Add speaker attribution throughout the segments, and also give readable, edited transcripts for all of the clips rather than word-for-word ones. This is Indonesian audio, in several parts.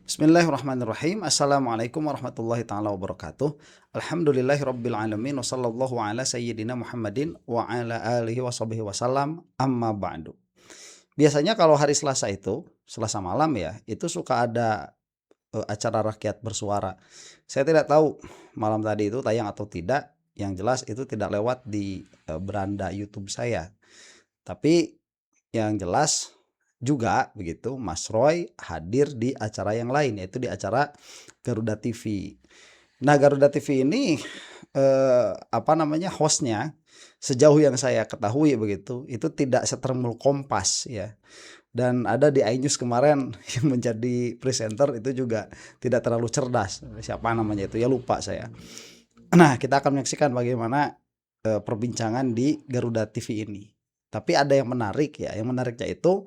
Speaker 1: Bismillahirrahmanirrahim. Assalamualaikum warahmatullahi taala wabarakatuh. Alhamdulillahirabbil alamin wa sallallahu ala sayyidina Muhammadin wa ala alihi washabihi wasallam. Amma ba'du. Biasanya kalau hari Selasa itu, Selasa malam ya, itu suka ada acara rakyat bersuara. Saya tidak tahu malam tadi itu tayang atau tidak. Yang jelas itu tidak lewat di beranda YouTube saya. Tapi yang jelas juga begitu Mas Roy hadir di acara yang lain, yaitu di acara Garuda TV. Nah, Garuda TV ini hostnya sejauh yang saya ketahui begitu itu tidak setermul Kompas ya. Dan ada di iNews kemarin yang menjadi presenter itu juga tidak terlalu cerdas. Siapa namanya itu ya, lupa saya. Nah, kita akan menyaksikan bagaimana perbincangan di Garuda TV ini. Tapi ada yang menarik ya. Yang menariknya itu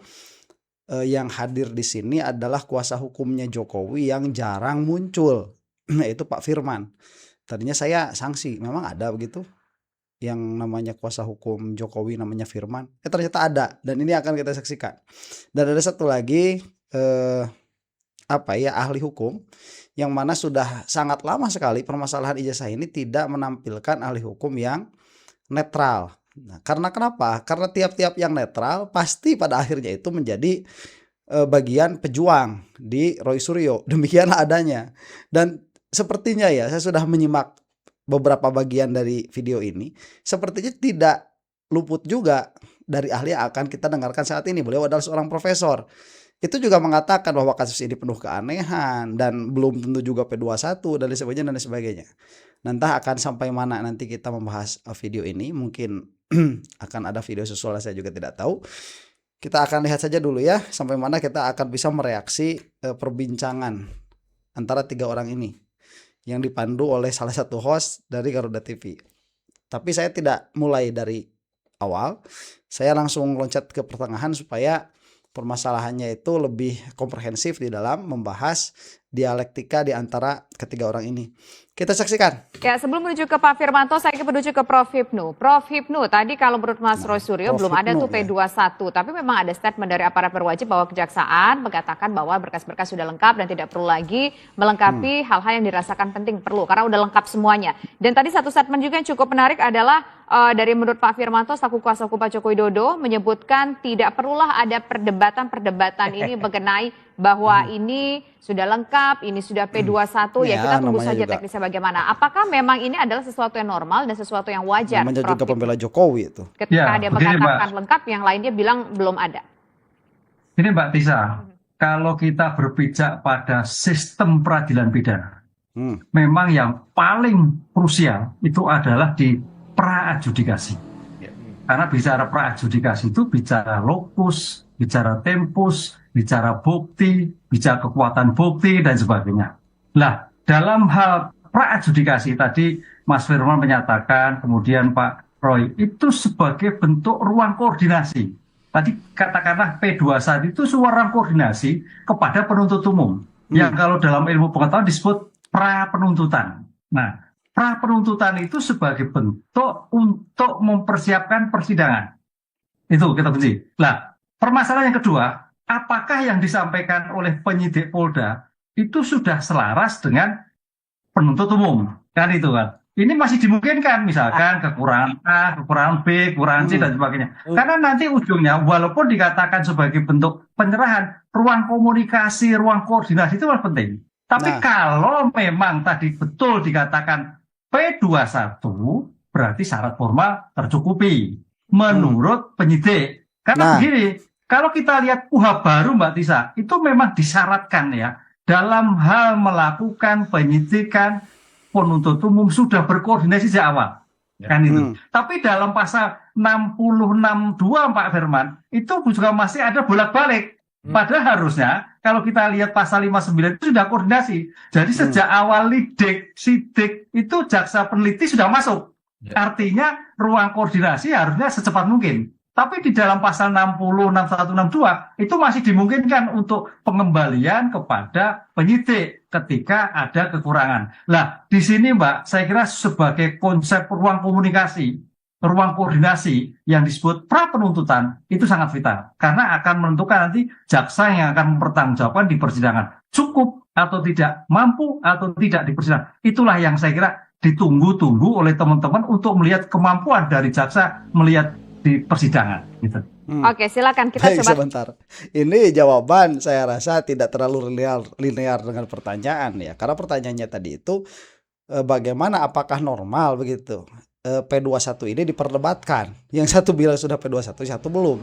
Speaker 1: yang hadir di sini adalah kuasa hukumnya Jokowi yang jarang muncul, yaitu Pak Firman. Tadinya saya sanksi, memang ada begitu yang namanya kuasa hukum Jokowi namanya Firman. Ternyata ada, dan ini akan kita saksikan. Dan ada satu lagi ahli hukum yang mana sudah sangat lama sekali permasalahan ijazah ini tidak menampilkan ahli hukum yang netral. Nah, karena kenapa? Karena tiap-tiap yang netral pasti pada akhirnya itu menjadi bagian pejuang di Roy Suryo. Demikian adanya. Dan sepertinya ya, saya sudah menyimak beberapa bagian dari video ini. Sepertinya tidak luput juga dari ahli yang akan kita dengarkan saat ini. Beliau adalah seorang profesor. Itu juga mengatakan bahwa kasus ini penuh keanehan dan belum tentu juga P21 dan lain sebagainya. Nanti akan sampai mana nanti kita membahas video ini, mungkin akan ada video susul, saya juga tidak tahu. Kita akan lihat saja dulu ya sampai mana kita akan bisa mereaksi perbincangan antara tiga orang ini yang dipandu oleh salah satu host dari Garuda TV. Tapi saya tidak mulai dari awal, saya langsung loncat ke pertengahan supaya permasalahannya itu lebih komprehensif di dalam membahas dialektika di antara ketiga orang ini. Kita saksikan.
Speaker 2: Ya, sebelum menuju ke Pak Firmanto, saya menuju ke Prof. Hipnu. Prof. Hipnu, tadi kalau menurut Mas Roy Suryo belum ada tuh P21, tapi memang ada statement dari aparat berwajib bahwa kejaksaan mengatakan bahwa berkas-berkas sudah lengkap dan tidak perlu lagi melengkapi hal-hal yang dirasakan penting perlu, karena udah lengkap semuanya. Dan tadi satu statement juga yang cukup menarik adalah dari menurut Pak Firmanto, selaku kuasa hukum Pak Joko Widodo, menyebutkan tidak perlulah ada perdebatan ini mengenai bahwa ini sudah lengkap, ini sudah P21, ya kita tunggu saja teknisnya bagaimana. Apakah memang ini adalah sesuatu yang normal dan sesuatu yang wajar?
Speaker 1: Namanya juga pembela Jokowi itu.
Speaker 2: Ketika dia mengatakan lengkap, yang lainnya bilang belum ada.
Speaker 3: Ini Mbak Tisa, kalau kita berpijak pada sistem peradilan pidana, memang yang paling krusial itu adalah di pra-adjudikasi. Karena bicara pra-adjudikasi itu bicara lokus, bicara tempus, bicara bukti, bicara kekuatan bukti, dan sebagainya. Nah, dalam hal pra-adjudikasi tadi Mas Firman menyatakan, kemudian Pak Roy, itu sebagai bentuk ruang koordinasi. Tadi katakanlah P21 itu ruang koordinasi kepada penuntut umum. Yang kalau dalam ilmu pengetahuan disebut pra-penuntutan. Nah, pra-penuntutan itu sebagai bentuk untuk mempersiapkan persidangan. Itu kita benci. Nah, permasalahan yang kedua, apakah yang disampaikan oleh penyidik Polda itu sudah selaras dengan penuntut umum? Kan itu kan. Ini masih dimungkinkan, misalkan kekurangan A, kekurangan B, kekurangan C, dan sebagainya. Karena nanti ujungnya, walaupun dikatakan sebagai bentuk penyerahan, ruang komunikasi, ruang koordinasi itu masih penting. Tapi kalau memang tadi betul dikatakan P21, berarti syarat formal tercukupi menurut penyidik. Karena begini, kalau kita lihat KUHP baru Mbak Tisa, itu memang disyaratkan ya, dalam hal melakukan penyidikan, penuntut umum sudah berkoordinasi sejak awal. Kan itu. Tapi dalam pasal 66.2 Pak Firman, itu juga masih ada bolak-balik. Padahal harusnya kalau kita lihat pasal 59 itu sudah koordinasi. Jadi sejak awal lidik, sidik, itu jaksa peneliti sudah masuk. Artinya ruang koordinasi harusnya secepat mungkin. Tapi di dalam pasal 60, 61, 62 itu masih dimungkinkan untuk pengembalian kepada penyidik ketika ada kekurangan. Nah, di sini Mbak, saya kira sebagai konsep ruang komunikasi ruang koordinasi yang disebut pra penuntutan itu sangat vital karena akan menentukan nanti jaksa yang akan mempertanggungjawabkan di persidangan cukup atau tidak, mampu atau tidak di persidangan. Itulah yang saya kira ditunggu-tunggu oleh teman-teman untuk melihat kemampuan dari jaksa melihat di persidangan gitu.
Speaker 2: Oke, silakan kita
Speaker 1: Baik,
Speaker 2: coba.
Speaker 1: sebentar. Ini jawaban saya rasa tidak terlalu linear dengan pertanyaan ya. Karena pertanyaannya tadi itu bagaimana, apakah normal begitu P21 ini diperdebatkan. Yang satu bilang sudah P21, satu belum.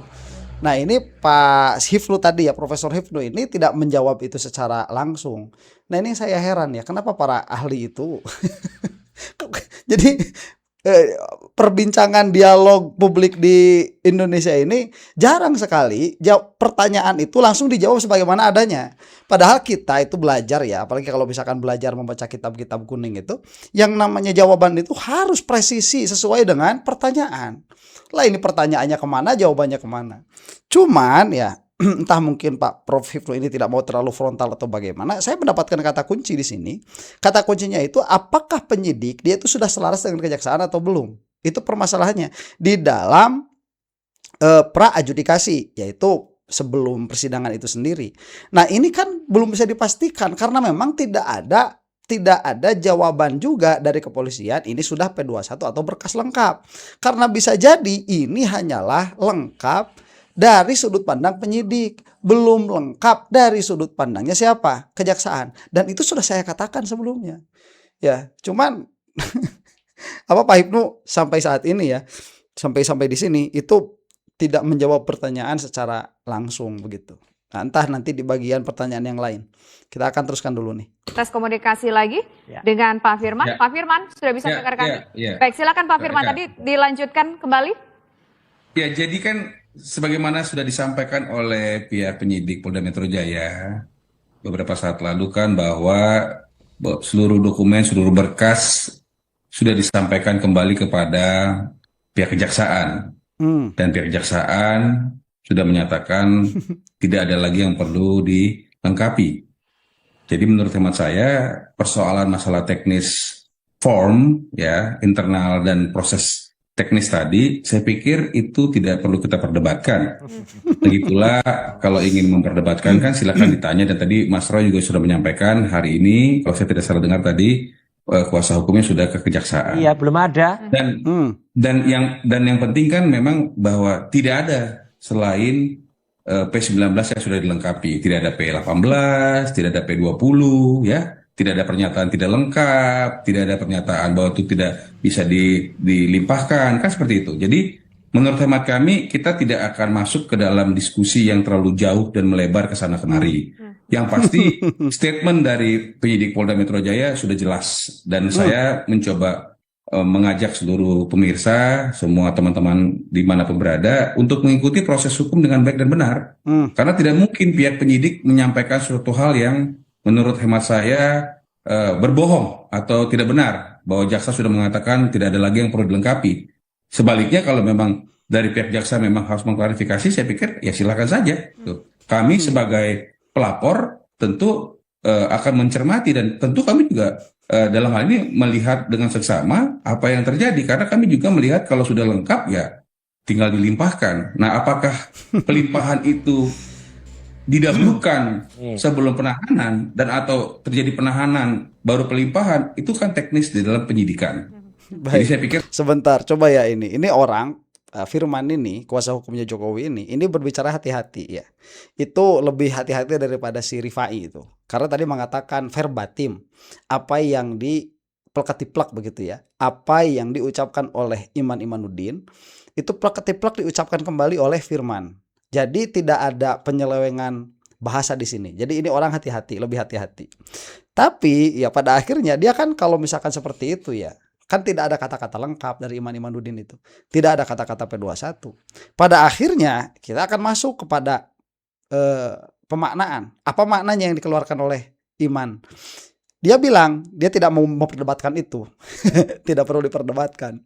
Speaker 1: Nah, ini Pak Hifnu tadi ya, Profesor Hifnu ini tidak menjawab itu secara langsung. Nah, ini saya heran ya, kenapa para ahli itu jadi perbincangan dialog publik di Indonesia ini jarang sekali pertanyaan itu langsung dijawab sebagaimana adanya. Padahal kita itu belajar ya, apalagi kalau misalkan belajar membaca kitab-kitab kuning itu, yang namanya jawaban itu harus presisi sesuai dengan pertanyaan. Lah ini pertanyaannya kemana, jawabannya kemana. Cuman ya entah mungkin Pak Prof Hifnu ini tidak mau terlalu frontal atau bagaimana. Saya mendapatkan kata kunci di sini. Kata kuncinya itu apakah penyidik dia itu sudah selaras dengan kejaksaan atau belum. Itu permasalahannya di dalam pra adjudikasi, yaitu sebelum persidangan itu sendiri. Nah, ini kan belum bisa dipastikan karena memang tidak ada jawaban juga dari kepolisian ini sudah P21 atau berkas lengkap. Karena bisa jadi ini hanyalah lengkap dari sudut pandang penyidik, belum lengkap dari sudut pandangnya siapa? Kejaksaan. Dan itu sudah saya katakan sebelumnya. Ya, cuman apa Pak Hifnu sampai saat ini ya, sampai di sini itu tidak menjawab pertanyaan secara langsung begitu. Nah, entah nanti di bagian pertanyaan yang lain. Kita akan teruskan dulu nih.
Speaker 2: Tes komunikasi lagi dengan Pak Firman.
Speaker 4: Ya.
Speaker 2: Pak Firman sudah bisa mendengar kami?
Speaker 4: Ya.
Speaker 2: Baik, silakan Pak Firman, tadi dilanjutkan kembali.
Speaker 4: Ya, jadi kan sebagaimana sudah disampaikan oleh pihak penyidik Polda Metro Jaya beberapa saat lalu kan bahwa seluruh dokumen, seluruh berkas sudah disampaikan kembali kepada pihak kejaksaan. Dan pihak kejaksaan sudah menyatakan tidak ada lagi yang perlu dilengkapi. Jadi menurut hemat saya persoalan masalah teknis form ya, internal dan proses teknis tadi, saya pikir itu tidak perlu kita perdebatkan. Lagi pula kalau ingin memperdebatkan kan silakan ditanya, dan tadi Mas Roy juga sudah menyampaikan hari ini, kalau saya tidak salah dengar tadi, kuasa hukumnya sudah ke kejaksaan.
Speaker 5: Iya, belum ada.
Speaker 4: Dan yang penting kan memang bahwa tidak ada selain P19 yang sudah dilengkapi, tidak ada P18, tidak ada P20 ya. Tidak ada pernyataan tidak lengkap, tidak ada pernyataan bahwa itu tidak bisa dilimpahkan, kan seperti itu. Jadi menurut hemat kami, kita tidak akan masuk ke dalam diskusi yang terlalu jauh dan melebar ke sana kemari. Yang pasti statement dari penyidik Polda Metro Jaya sudah jelas, dan saya mencoba mengajak seluruh pemirsa, semua teman-teman dimanapun berada, untuk mengikuti proses hukum dengan baik dan benar. Karena tidak mungkin pihak penyidik menyampaikan suatu hal yang menurut hemat saya berbohong atau tidak benar, bahwa jaksa sudah mengatakan tidak ada lagi yang perlu dilengkapi. Sebaliknya kalau memang dari pihak jaksa memang harus mengklarifikasi, saya pikir ya silakan saja. Kami sebagai pelapor tentu akan mencermati, dan tentu kami juga dalam hal ini melihat dengan seksama apa yang terjadi, karena kami juga melihat kalau sudah lengkap ya tinggal dilimpahkan. Nah, apakah pelimpahan itu didahulukan sebelum penahanan dan atau terjadi penahanan baru pelimpahan, itu kan teknis di dalam penyidikan.
Speaker 1: Baik.
Speaker 4: Jadi saya pikir
Speaker 1: sebentar, coba ya ini orang Firman ini, kuasa hukumnya Jokowi ini berbicara hati-hati ya. Itu lebih hati-hati daripada si Rifai itu. Karena tadi mengatakan verbatim apa yang plek-ketiplek begitu ya. Apa yang diucapkan oleh Iman Imanuddin itu plek-ketiplek diucapkan kembali oleh Firman. Jadi tidak ada penyelewengan bahasa di sini. Jadi ini orang hati-hati, lebih hati-hati. Tapi ya pada akhirnya dia kan kalau misalkan seperti itu ya, kan tidak ada kata-kata lengkap dari Iman Imanuddin itu. Tidak ada kata-kata P21. Pada akhirnya kita akan masuk kepada pemaknaan. Apa maknanya yang dikeluarkan oleh Iman? Dia bilang dia tidak mau memperdebatkan itu. Tidak perlu diperdebatkan.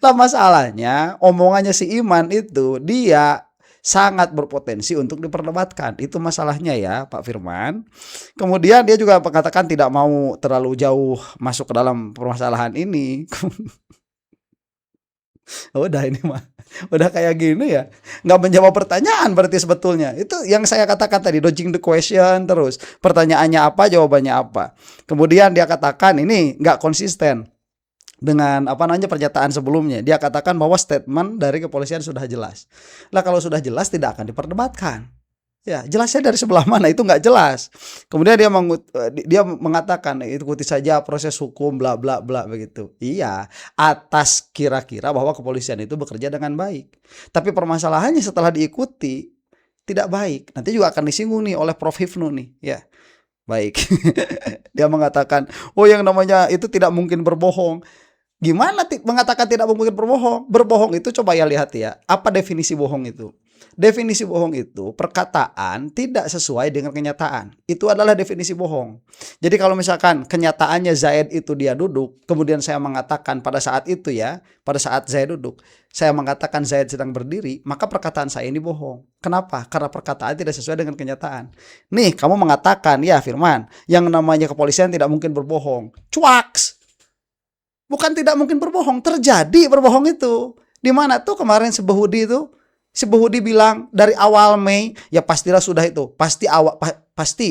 Speaker 1: Lah masalahnya omongannya si Iman itu dia sangat berpotensi untuk diperdebatkan. Itu masalahnya ya Pak Firman. Kemudian dia juga mengatakan tidak mau terlalu jauh masuk ke dalam permasalahan ini. Udah ini mah, udah kayak gini ya, nggak menjawab pertanyaan berarti sebetulnya. Itu yang saya katakan tadi, dodging the question terus. Pertanyaannya apa, jawabannya apa. Kemudian dia katakan ini nggak konsisten dengan apa namanya pernyataan sebelumnya. Dia katakan bahwa statement dari kepolisian sudah jelas. Lah kalau sudah jelas tidak akan diperdebatkan. Ya, jelasnya dari sebelah mana itu nggak jelas. Kemudian dia mengatakan ikuti saja proses hukum bla bla bla begitu. Iya, atas kira-kira bahwa kepolisian itu bekerja dengan baik. Tapi permasalahannya setelah diikuti tidak baik. Nanti juga akan disinggung nih oleh Prof Hipnu nih, ya. Baik. Dia mengatakan, "Oh, yang namanya itu tidak mungkin berbohong." Gimana mengatakan tidak mungkin berbohong? Berbohong itu coba ya lihat ya. Apa definisi bohong itu? Definisi bohong itu perkataan tidak sesuai dengan kenyataan. Itu adalah definisi bohong. Jadi kalau misalkan kenyataannya Zaid itu dia duduk, kemudian saya mengatakan pada saat itu ya, pada saat Zaid duduk, saya mengatakan Zaid sedang berdiri, maka perkataan saya ini bohong. Kenapa? Karena perkataan tidak sesuai dengan kenyataan. Nih, kamu mengatakan, ya Firman, yang namanya kepolisian tidak mungkin berbohong. Cuaks! Bukan tidak mungkin berbohong, terjadi berbohong itu. Di mana tuh kemarin Sebehudi itu? Sebehudi bilang dari awal Mei, ya pastilah sudah itu. Pasti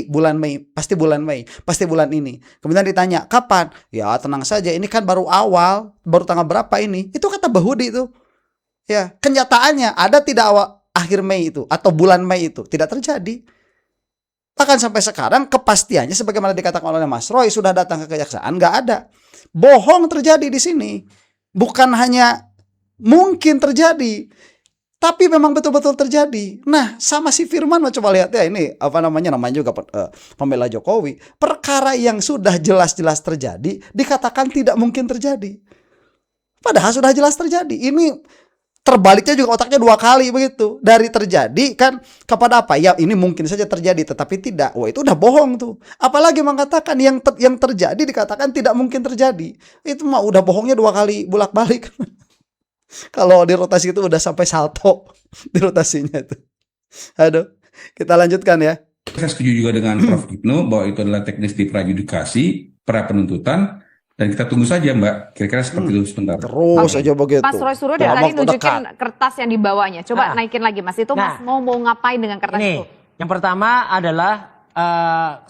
Speaker 1: bulan Mei, pasti bulan Mei, pasti bulan ini. Kemudian ditanya, kapan? Ya tenang saja, ini kan baru awal, baru tanggal berapa ini? Itu kata Behudi itu. Ya, kenyataannya ada tidak akhir Mei itu atau bulan Mei itu? Tidak terjadi. Bahkan sampai sekarang kepastiannya sebagaimana dikatakan oleh Mas Roy sudah datang ke kejaksaan, nggak ada. Bohong terjadi di sini. Bukan hanya mungkin terjadi, tapi memang betul-betul terjadi. Nah, sama si Firman coba lihat ya, ini apa namanya juga pembela Jokowi. Perkara yang sudah jelas-jelas terjadi dikatakan tidak mungkin terjadi. Padahal sudah jelas terjadi. Ini terbaliknya juga otaknya dua kali begitu. Dari terjadi kan kepada apa? Ya ini mungkin saja terjadi tetapi tidak. Wah, itu udah bohong tuh. Apalagi mengatakan yang terjadi dikatakan tidak mungkin terjadi. Itu mah udah bohongnya dua kali bolak-balik. Kalau di rotasi itu udah sampai salto di rotasinya itu. Aduh, kita lanjutkan ya.
Speaker 4: Saya setuju juga dengan Prof Hipnu bahwa itu adalah teknis di prajudikasi, pra penuntutan, dan kita tunggu saja Mbak, kira-kira seperti itu sebentar.
Speaker 1: Terus aja begitu.
Speaker 2: Mas Roy Suryo dari tadi nunjukin kertas yang dibawanya. Coba naikin lagi Mas, itu Mas mau ngapain dengan kertas itu?
Speaker 5: Yang pertama adalah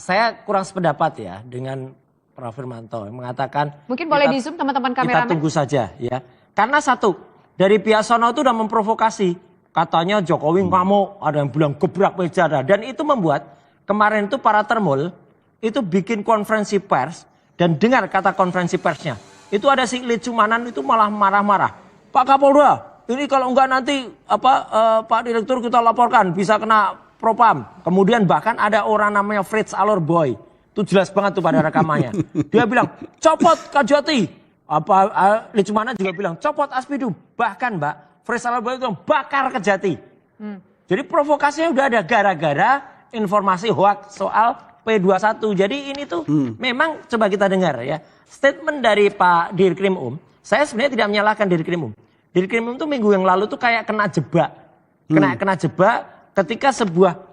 Speaker 5: saya kurang sependapat ya dengan Prof Firmanto yang mengatakan
Speaker 2: mungkin boleh di zoom teman-teman kameramen.
Speaker 5: Kita tunggu saja ya. Karena satu, dari pihak sono itu udah memprovokasi. Katanya Jokowi ngamuk, ada yang bilang gebrak meja. Dan itu membuat kemarin itu para termul itu bikin konferensi pers. Dan dengar kata konferensi persnya. Itu ada si Lecumanan itu malah marah-marah. Pak Kapolda, ini kalau enggak nanti Pak Direktur kita laporkan bisa kena propam. Kemudian bahkan ada orang namanya Fritz Alorboy. Itu jelas banget tuh pada rekamannya. Dia bilang, copot Kajati. Lecumanan juga bilang copot Aspidum. Bahkan Mbak Fritz Alorboy itu bakar Kejati. Jadi provokasinya udah ada gara-gara informasi hoax soal P21. Jadi ini tuh memang coba kita dengar ya. Statement dari Pak Dirkrim saya sebenarnya tidak menyalahkan Dirkrim Dirkrim tuh minggu yang lalu tuh kayak kena jebak. Kena jebak ketika sebuah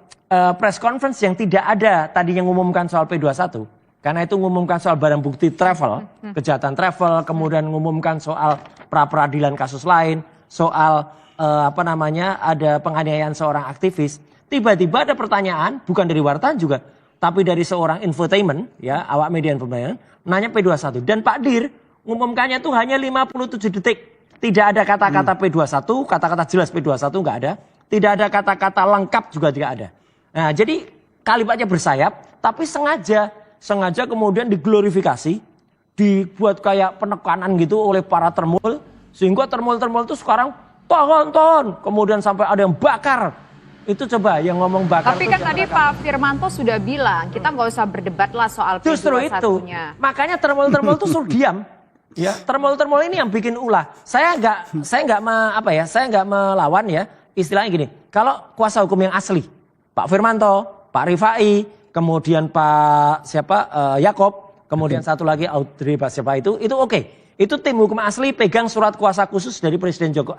Speaker 5: press conference yang tidak ada tadi yang mengumumkan soal P21. Karena itu mengumumkan soal barang bukti travel, kejahatan travel, kemudian mengumumkan soal pra-peradilan kasus lain, soal ada penganiayaan seorang aktivis. Tiba-tiba ada pertanyaan, bukan dari wartawan juga, tapi dari seorang infotainment, ya awak media infotainment, nanya P21. Dan Pak Dir mengumumkannya itu hanya 57 detik. Tidak ada kata-kata P21, kata-kata jelas P21 nggak ada. Tidak ada kata-kata lengkap juga tidak ada. Nah jadi kalimatnya bersayap, tapi sengaja kemudian diglorifikasi, dibuat kayak penekanan gitu oleh para termul, sehingga termul-termul itu sekarang tahun, kemudian sampai ada yang bakar. Itu coba yang ngomong bakar.
Speaker 2: Tapi kan tadi Pak Firmanto sudah bilang, kita nggak usah berdebat lah soal
Speaker 5: Justru
Speaker 2: P21-nya.
Speaker 5: itu, makanya termul-termul itu suruh diam. Ya, termul-termul ini yang bikin ulah. Saya nggak melawan ya. Istilahnya gini, kalau kuasa hukum yang asli, Pak Firmanto, Pak Rifai, kemudian Pak Yakob, kemudian satu lagi Audrey siapa itu oke. Itu tim hukum asli pegang surat kuasa khusus dari Presiden Jokowi,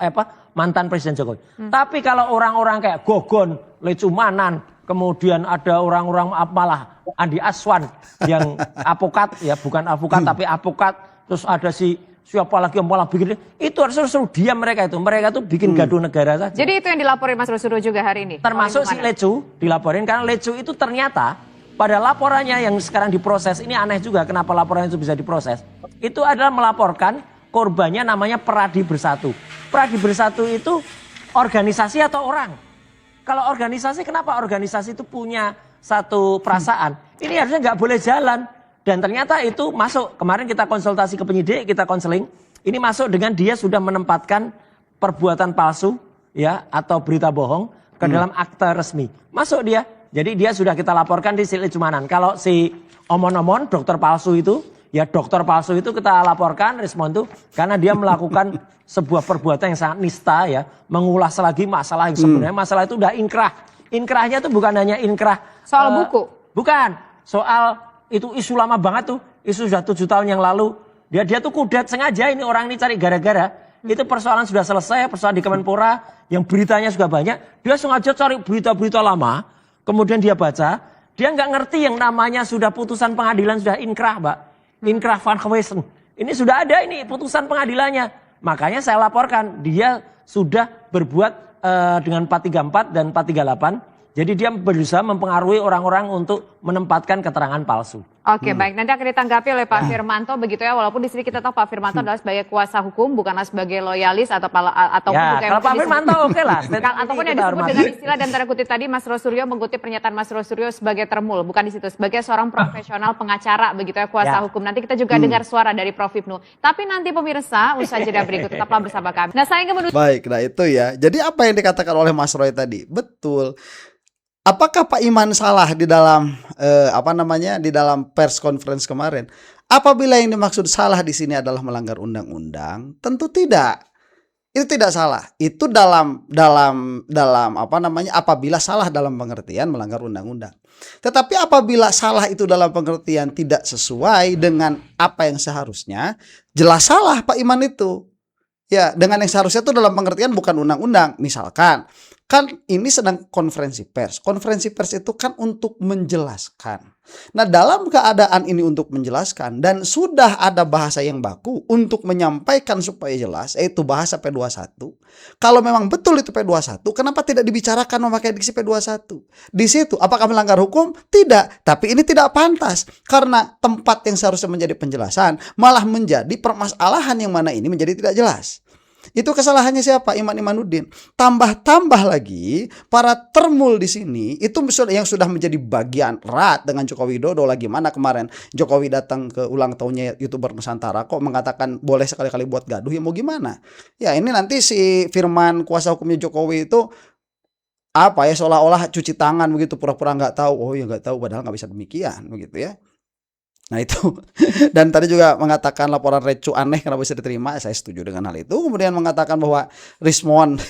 Speaker 5: mantan Presiden Jokowi. Tapi kalau orang-orang kayak Gogon, Lecumanan, kemudian ada orang-orang malah Andi Aswan yang apokat ya, bukan avokat tapi apokat, terus ada si siapa lagi yang malah bikin itu harus suruh diam mereka tuh bikin gaduh negara saja.
Speaker 2: Jadi itu yang dilaporin Mas Roy Suryo juga hari ini.
Speaker 5: Termasuk si Lecu dilaporin karena Lecu itu ternyata pada laporannya yang sekarang diproses, ini aneh juga kenapa laporan itu bisa diproses. Itu adalah melaporkan korbannya namanya Peradi Bersatu. Peradi Bersatu itu organisasi atau orang? Kalau organisasi, kenapa organisasi itu punya satu perasaan? Ini harusnya nggak boleh jalan. Dan ternyata itu masuk, kemarin kita konsultasi ke penyidik, kita konseling. Ini masuk dengan dia sudah menempatkan perbuatan palsu ya atau berita bohong ke dalam akte resmi. Masuk dia. Jadi dia sudah kita laporkan di Sili Cumanan. Kalau si omon-omon dokter palsu itu, ya dokter palsu itu kita laporkan respon tuh karena dia melakukan sebuah perbuatan yang sangat nista ya, mengulas lagi masalah yang sebenarnya masalah itu udah inkrah. Inkrahnya tuh bukan hanya inkrah
Speaker 2: soal buku.
Speaker 5: Bukan, soal itu isu lama banget tuh, isu sudah 7 tahun yang lalu. Dia tuh kudet sengaja ini orang ini cari gara-gara. Itu persoalan sudah selesai, persoalan di Kemenpora yang beritanya sudah banyak. Dia sengaja cari berita-berita lama. Kemudian dia baca, dia nggak ngerti yang namanya sudah putusan pengadilan, sudah inkrah, Mbak. Inkrah van Gewezen. Ini sudah ada ini putusan pengadilannya. Makanya saya laporkan, dia sudah berbuat dengan 434 dan 438. Jadi dia berusaha mempengaruhi orang-orang untuk menempatkan keterangan palsu.
Speaker 2: Oke, baik. Nanti akan ditanggapi oleh Pak Firmanto begitu ya. Walaupun di sini kita tahu Pak Firmanto adalah sebagai kuasa hukum, bukanlah sebagai loyalis ataupun
Speaker 5: ya, kalau Pak Firmanto oke lah.
Speaker 2: Ataupun yang disebut dengan istilah dan tanda kutip tadi Mas Roy Suryo mengutip pernyataan Mas Roy Suryo sebagai termul, bukan di situ, sebagai seorang profesional pengacara begitu ya, kuasa hukum. Nanti kita juga dengar suara dari Prof Hipnu. Tapi nanti pemirsa, usaha jeda berikut tetaplah bersama kami. Nah, saya ingin menuju.
Speaker 1: Baik, nah itu ya. Jadi apa yang dikatakan oleh Mas Roy tadi? Betul. Apakah Pak Iman salah di dalam di dalam pers conference kemarin? Apabila yang dimaksud salah di sini adalah melanggar undang-undang, tentu tidak. Itu tidak salah. Itu apabila salah dalam pengertian melanggar undang-undang. Tetapi apabila salah itu dalam pengertian tidak sesuai dengan apa yang seharusnya, jelas salah Pak Iman itu. Ya, dengan yang seharusnya itu dalam pengertian bukan undang-undang. Misalkan kan ini sedang konferensi pers. Konferensi pers itu kan untuk menjelaskan. Nah, dalam keadaan ini untuk menjelaskan dan sudah ada bahasa yang baku untuk menyampaikan supaya jelas, yaitu bahasa P21. Kalau memang betul itu P21, kenapa tidak dibicarakan memakai diksi P21? Di situ apakah melanggar hukum? Tidak, tapi ini tidak pantas karena tempat yang seharusnya menjadi penjelasan malah menjadi permasalahan yang mana ini menjadi tidak jelas. Itu kesalahannya siapa? Iman Imanuddin. Tambah-tambah lagi para termul di sini itu yang sudah menjadi bagian erat dengan Joko Widodo. Lagi mana kemarin Jokowi datang ke ulang tahunnya YouTuber Nusantara kok mengatakan boleh sekali-kali buat gaduh, ya mau gimana? Ya ini nanti si Firman kuasa hukumnya Jokowi itu seolah-olah cuci tangan begitu, pura-pura nggak tahu. Oh ya nggak tahu, padahal nggak bisa demikian begitu ya. Nah itu, dan tadi juga mengatakan laporan Recu aneh kenapa bisa diterima, saya setuju dengan hal itu. Kemudian mengatakan bahwa Rismon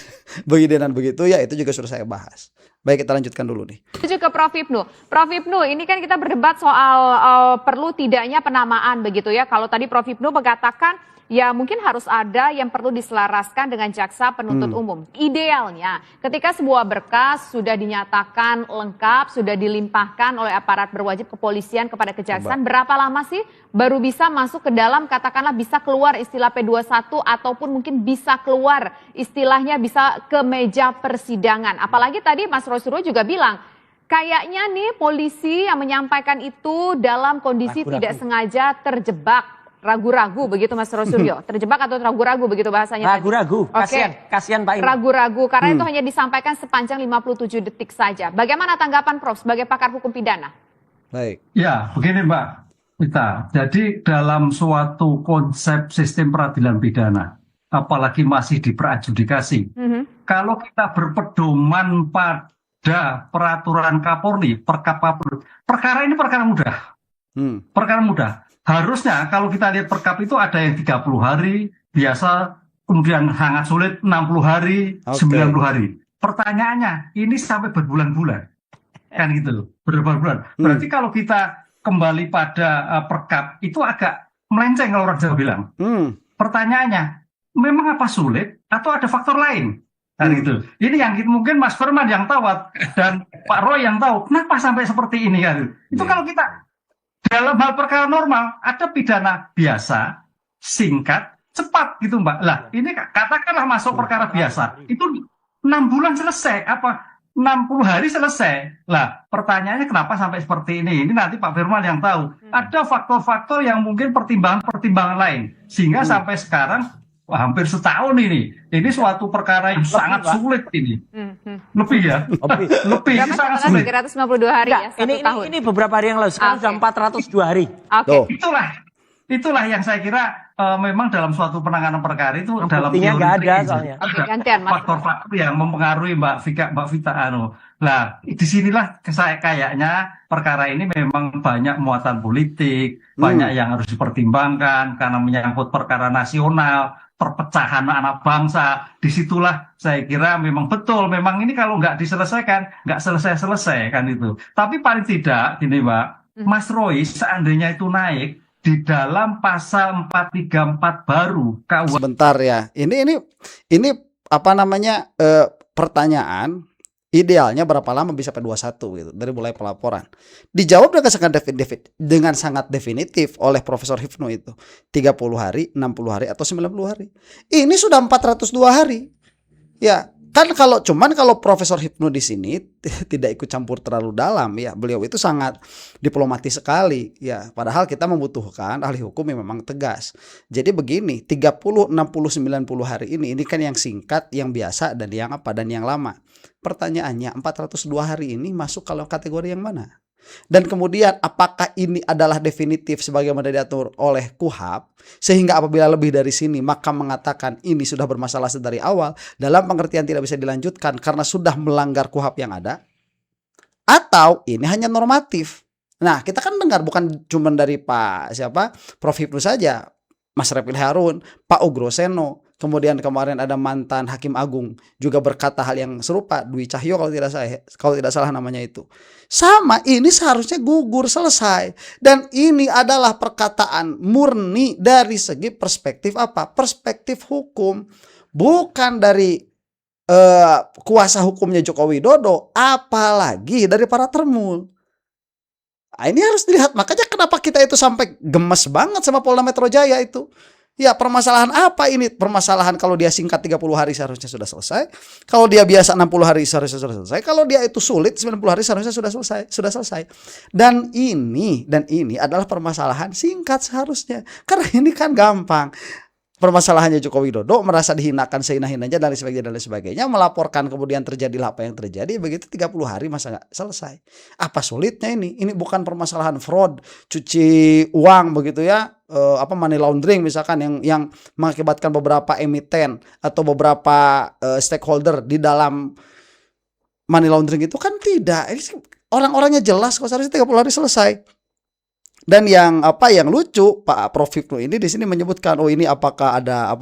Speaker 1: begini dan begitu, ya itu juga sudah saya bahas. Baik, kita lanjutkan dulu nih.
Speaker 2: Menuju ke Prof Hipnu. Prof Hipnu, ini kan kita berdebat soal perlu tidaknya penamaan begitu ya. Kalau tadi Prof Hipnu mengatakan ya mungkin harus ada yang perlu diselaraskan dengan jaksa penuntut umum. Idealnya ketika sebuah berkas sudah dinyatakan lengkap, sudah dilimpahkan oleh aparat berwajib kepolisian kepada kejaksaan, berapa lama sih baru bisa masuk ke dalam, katakanlah bisa keluar istilah P21 ataupun mungkin bisa keluar istilahnya bisa ke meja persidangan. Apalagi tadi Mas Roy Suryo juga bilang, kayaknya nih polisi yang menyampaikan itu dalam kondisi tidak sengaja terjebak. Ragu-ragu begitu Mas Roy Suryo, terjebak atau ragu-ragu begitu bahasanya?
Speaker 5: Ragu-ragu, kasihan Pak Iman.
Speaker 2: Ragu-ragu karena itu hanya disampaikan sepanjang 57 detik saja. Bagaimana tanggapan Prof sebagai pakar hukum pidana?
Speaker 1: Baik.
Speaker 3: Ya, begini Mbak Vita. Jadi dalam suatu konsep sistem peradilan pidana, apalagi masih di peradjudikasi, kalau kita berpedoman pada peraturan Kapolri, perkara ini perkara mudah. Perkara mudah. Harusnya kalau kita lihat perkap itu ada yang 30 hari, biasa, kemudian sangat sulit 60 hari, 90 hari. Pertanyaannya, ini sampai berbulan-bulan. Kan gitu, berbulan-bulan. Berarti kalau kita kembali pada perkap, itu agak melenceng kalau orang Jawa bilang. Pertanyaannya, memang apa sulit atau ada faktor lain? Kan gitu. Ini yang mungkin Mas Firman yang tahu dan Pak Roy yang tahu, kenapa sampai seperti ini kan? Itu kalau kita dalam hal perkara normal, ada pidana biasa, singkat, cepat gitu Mbak. Lah ini katakanlah masuk perkara biasa, itu 6 bulan selesai, apa 60 hari selesai. Lah pertanyaannya kenapa sampai seperti ini? Ini nanti Pak Firman yang tahu. Ada faktor-faktor yang mungkin pertimbangan-pertimbangan lain. Sehingga sampai sekarang hampir setahun ini. Ini suatu perkara yang sangat sulit ini. Lebih ya? Lebih
Speaker 2: Berapa
Speaker 3: ini sangat
Speaker 2: sekarang?
Speaker 3: sulit.
Speaker 2: 352 hari ya,
Speaker 5: Enggak,
Speaker 2: 1 tahun.
Speaker 5: ini beberapa hari yang lalu, sekarang sudah 402 hari.
Speaker 2: Oke.
Speaker 1: Tuh.
Speaker 3: Itulah yang saya kira memang dalam suatu penanganan perkara itu dalam
Speaker 5: Buktinya
Speaker 3: teori
Speaker 5: nggak ada
Speaker 3: prinsip
Speaker 5: soalnya.
Speaker 2: Oke, gantian, Mas.
Speaker 3: faktor-faktor yang mempengaruhi Mbak Vita Lah, disinilah kayaknya perkara ini memang banyak muatan politik, banyak yang harus dipertimbangkan karena menyangkut perkara nasional, perpecahan anak bangsa. Disitulah saya kira memang betul, memang ini kalau nggak diselesaikan, nggak selesai-selesai kan itu. Tapi paling tidak, gini Mbak, Mas Roy seandainya itu naik, di dalam pasal 434 baru KUH.
Speaker 1: Sebentar ya. Ini apa namanya pertanyaan idealnya berapa lama bisa P21 gitu dari mulai pelaporan. Dijawab dengan sangat definitif oleh Profesor Hipnu itu. 30 hari, 60 hari atau 90 hari. Ini sudah 402 hari. Ya, kan kalau Profesor Hipnu di sini tidak ikut campur terlalu dalam ya. Beliau itu sangat diplomatis sekali ya. Padahal kita membutuhkan ahli hukum yang memang tegas. Jadi begini, 30, 60, 90 hari ini kan yang singkat, yang biasa dan yang lama. Pertanyaannya 402 hari ini masuk kalau kategori yang mana? Dan kemudian apakah ini adalah definitif sebagaimana diatur oleh KUHP sehingga apabila lebih dari sini maka mengatakan ini sudah bermasalah sedari awal dalam pengertian tidak bisa dilanjutkan karena sudah melanggar KUHP yang ada, atau ini hanya normatif. Nah, kita kan dengar bukan cuma dari Prof Hipnu saja, Mas Refil Harun, Pak Ugroseno, kemudian kemarin ada mantan Hakim Agung juga berkata hal yang serupa, Dwi Cahyo kalau tidak salah namanya itu. Sama, ini seharusnya gugur selesai. Dan ini adalah perkataan murni dari segi perspektif apa? Perspektif hukum, bukan dari kuasa hukumnya Joko Widodo, apalagi dari para termul. Nah, ini harus dilihat. Makanya kenapa kita itu sampai gemes banget sama Polda Metro Jaya itu. Ya, permasalahan apa ini? Permasalahan kalau dia singkat 30 hari seharusnya sudah selesai. Kalau dia biasa 60 hari seharusnya sudah selesai. Kalau dia itu sulit 90 hari seharusnya sudah selesai. Dan ini adalah permasalahan singkat seharusnya. Karena ini kan gampang. Permasalahannya Joko Widodo merasa dihinakan sehina-hinanya dan lain sebagainya, melaporkan kemudian terjadilah apa yang terjadi, begitu 30 hari masa nggak selesai. Apa sulitnya ini? Ini bukan permasalahan fraud, cuci uang begitu ya, money laundering misalkan yang mengakibatkan beberapa emiten atau beberapa stakeholder di dalam money laundering itu kan tidak. Ini orang-orangnya jelas kok, seharusnya 30 hari selesai. Dan yang lucu Pak Prof Hipnu ini di sini menyebutkan ini apakah ada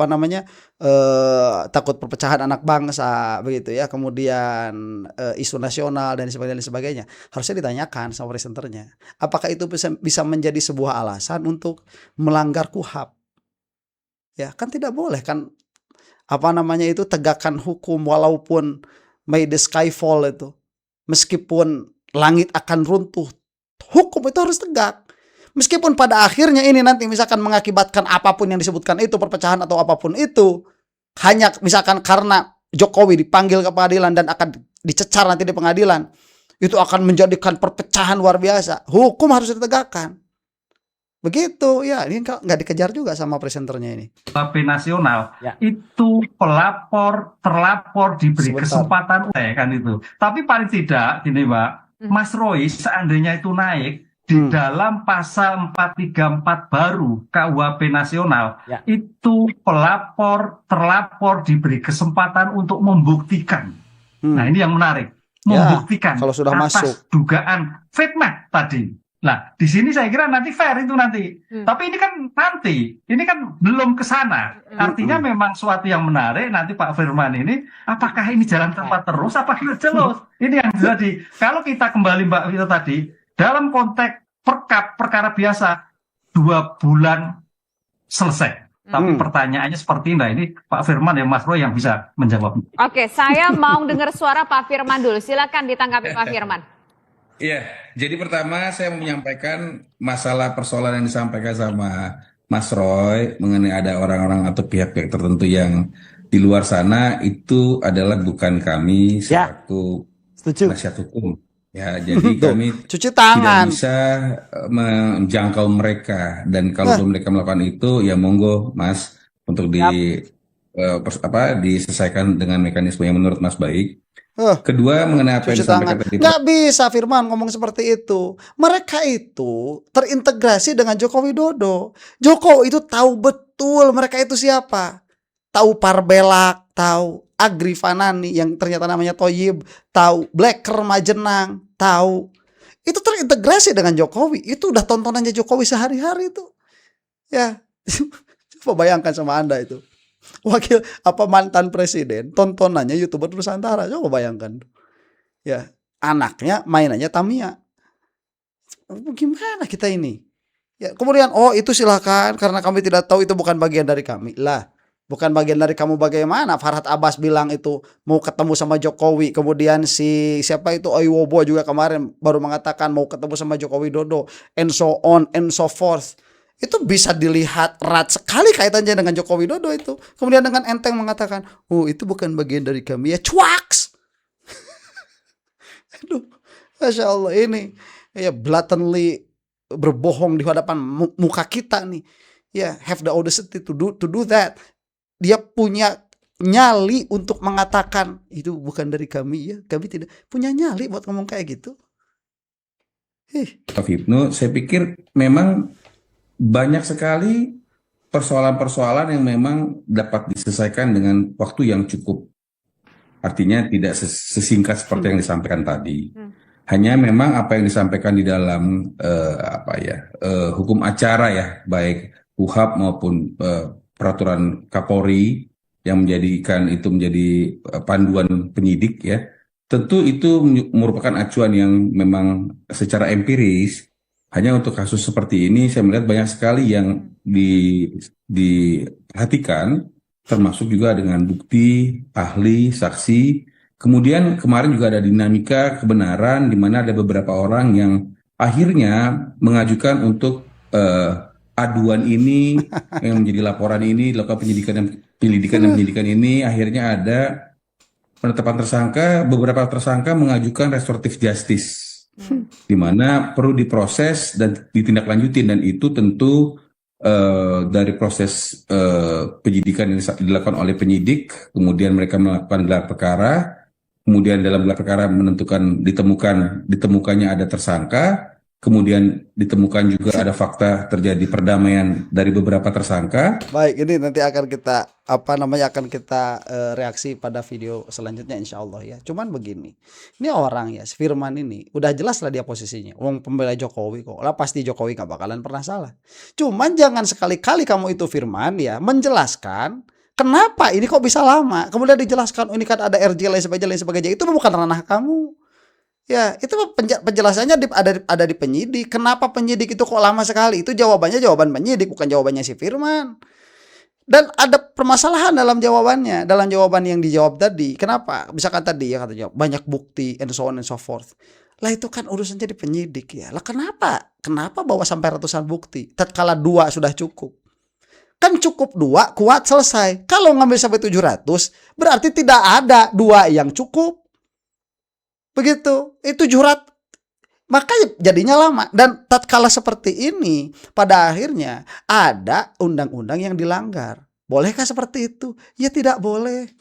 Speaker 1: takut perpecahan anak bangsa begitu ya, kemudian isu nasional dan sebagainya. Harusnya ditanyakan sama presenternya. Apakah itu bisa menjadi sebuah alasan untuk melanggar KUHP? Ya, kan tidak boleh kan tegakkan hukum walaupun may the sky fall itu. Meskipun langit akan runtuh, hukum itu harus tegak. Meskipun pada akhirnya ini nanti misalkan mengakibatkan apapun yang disebutkan itu, perpecahan atau apapun itu, hanya misalkan karena Jokowi dipanggil ke pengadilan dan akan dicecar nanti di pengadilan, itu akan menjadikan perpecahan luar biasa. Hukum harus ditegakkan. Begitu ya, ini nggak dikejar juga sama presenternya ini.
Speaker 3: Tapi nasional itu terlapor diberi kesempatan kan itu. Tapi paling tidak gini Mbak, Mas Roy seandainya itu naik di dalam pasal 434 baru KUHP nasional, itu terlapor diberi kesempatan untuk membuktikan. Nah, ini yang menarik. Membuktikan
Speaker 1: kalau sudah
Speaker 3: atas
Speaker 1: masuk
Speaker 3: dugaan fitnah tadi. Nah, di sini saya kira nanti fair itu nanti. Tapi ini kan belum ke sana. Artinya memang suatu yang menarik nanti Pak Firman ini, apakah ini jalan tempat terus, apakah jelas? Ini yang jadi. Kalau kita kembali Mbak Vita tadi, dalam konteks perkara biasa 2 bulan selesai. Tapi pertanyaannya seperti ini Pak Firman ya Mas Roy yang bisa menjawab.
Speaker 2: Oke, saya mau dengar suara Pak Firman dulu. Silakan ditanggapi Pak Firman.
Speaker 4: Iya, jadi pertama saya mau menyampaikan masalah persoalan yang disampaikan sama Mas Roy mengenai ada orang-orang atau pihak-pihak tertentu yang di luar sana itu adalah bukan kami
Speaker 5: Ya,
Speaker 4: selaku
Speaker 5: setuju.
Speaker 4: penasihat hukum. Ya, jadi
Speaker 1: Tuh,
Speaker 4: kami
Speaker 1: cuci
Speaker 4: tidak
Speaker 1: tangan.
Speaker 4: bisa menjangkau mereka dan kalau
Speaker 1: Hah,
Speaker 4: mereka melakukan itu ya monggo Mas untuk
Speaker 5: Siap.
Speaker 4: diselesaikan dengan mekanisme yang menurut Mas baik.
Speaker 1: hah.
Speaker 4: Kedua mengenai apa yang
Speaker 1: Cuci tangan.
Speaker 4: disampaikan tadi
Speaker 1: Nggak bisa Firman ngomong seperti itu. Mereka itu terintegrasi dengan Joko Widodo. Jokowi itu tahu betul mereka itu siapa. Tahu Parbelak, tahu Agri Fanani yang ternyata namanya Toyib, tahu Blacker Majenang, tahu. Itu terintegrasi dengan Jokowi. Itu udah tontonannya Jokowi sehari-hari itu. Ya. Coba bayangkan sama Anda itu. Wakil apa mantan presiden, tontonannya YouTuber Nusantara. Coba bayangkan. Ya, anaknya mainannya Tamiya. Gimana kita ini? Ya, kemudian oh itu silakan karena kami tidak tahu itu bukan bagian dari kami. Lah, bukan bagian dari kamu bagaimana? Farhad Abbas bilang itu mau ketemu sama Jokowi. Kemudian si siapa itu Oiwobo juga kemarin baru mengatakan mau ketemu sama Jokowi Dodo and so on and so forth. Itu bisa dilihat erat sekali kaitannya dengan Jokowi Dodo itu. Kemudian dengan enteng mengatakan, "Oh, itu bukan bagian dari kami." Ya, cuaks. Aduh, Masya Allah ini ya blatantly berbohong di hadapan muka kita nih. Ya, have the audacity to do that. Dia punya nyali untuk mengatakan itu bukan dari kami ya. Kami tidak punya nyali buat ngomong kayak gitu.
Speaker 4: Prof. Hipnu, saya pikir memang banyak sekali persoalan-persoalan yang memang dapat diselesaikan dengan waktu yang cukup. Artinya tidak sesingkat seperti yang disampaikan tadi. Hanya memang apa yang disampaikan di dalam hukum acara ya, baik UHAP maupun peraturan Kapolri yang menjadikan itu menjadi panduan penyidik ya. Tentu itu merupakan acuan yang memang secara empiris. Hanya untuk kasus seperti ini saya melihat banyak sekali yang diperhatikan, termasuk juga dengan bukti, ahli, saksi. Kemudian kemarin juga ada dinamika kebenaran di mana ada beberapa orang yang akhirnya mengajukan untuk aduan ini yang menjadi laporan ini, dilakukan penyelidikan dan penyidikan ini, akhirnya ada penetapan tersangka, beberapa tersangka mengajukan restoratif justice, di mana perlu diproses dan ditindaklanjutin dan itu tentu dari proses penyidikan yang dilakukan oleh penyidik, kemudian mereka melakukan gelar perkara, kemudian dalam gelar perkara ditemukannya ada tersangka, kemudian ditemukan juga ada fakta terjadi perdamaian dari beberapa tersangka.
Speaker 1: Baik, ini nanti akan kita reaksi pada video selanjutnya insya Allah ya. Cuman begini, ini orang ya, si Firman ini udah jelas lah dia posisinya. Wong pembela Jokowi kok, lah pasti Jokowi gak bakalan pernah salah. Cuman jangan sekali-kali kamu itu Firman ya menjelaskan kenapa ini kok bisa lama. Kemudian dijelaskan ini kan ada RJ lain sebagainya. Itu bukan ranah kamu. Ya, itu penjelasannya ada di penyidik. Kenapa penyidik itu kok lama sekali? Itu jawaban penyidik, bukan jawabannya si Firman. Dan ada permasalahan dalam jawabannya, dalam jawaban yang dijawab tadi. Kenapa? Misalkan tadi ya katanya banyak bukti and so on and so forth. Lah itu kan urusannya di penyidik ya. Lah kenapa? Kenapa bawa sampai ratusan bukti? Tatkala 2 sudah cukup. Kan cukup 2 kuat selesai. Kalau ngambil sampai 700 berarti tidak ada 2 yang cukup. Begitu, itu jurat, makanya jadinya lama. Dan tatkala seperti ini, pada akhirnya ada undang-undang yang dilanggar. Bolehkah seperti itu? Ya tidak boleh.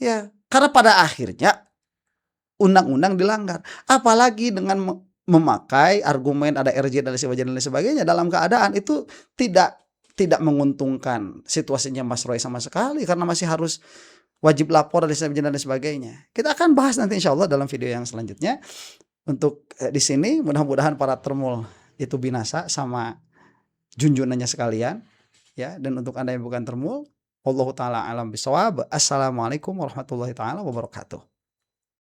Speaker 1: Ya, karena pada akhirnya undang-undang dilanggar. Apalagi dengan memakai argumen ada RJ dan sebagainya dalam keadaan itu tidak menguntungkan situasinya Mas Roy sama sekali karena masih harus wajib lapor dan sebagainya. Kita akan bahas nanti insya Allah dalam video yang selanjutnya. Untuk di sini mudah-mudahan para termul itu binasa sama junjunannya sekalian ya. Dan untuk Anda yang bukan termul, Allahu taala alam bisawab. Assalamualaikum warahmatullahi taala wabarakatuh.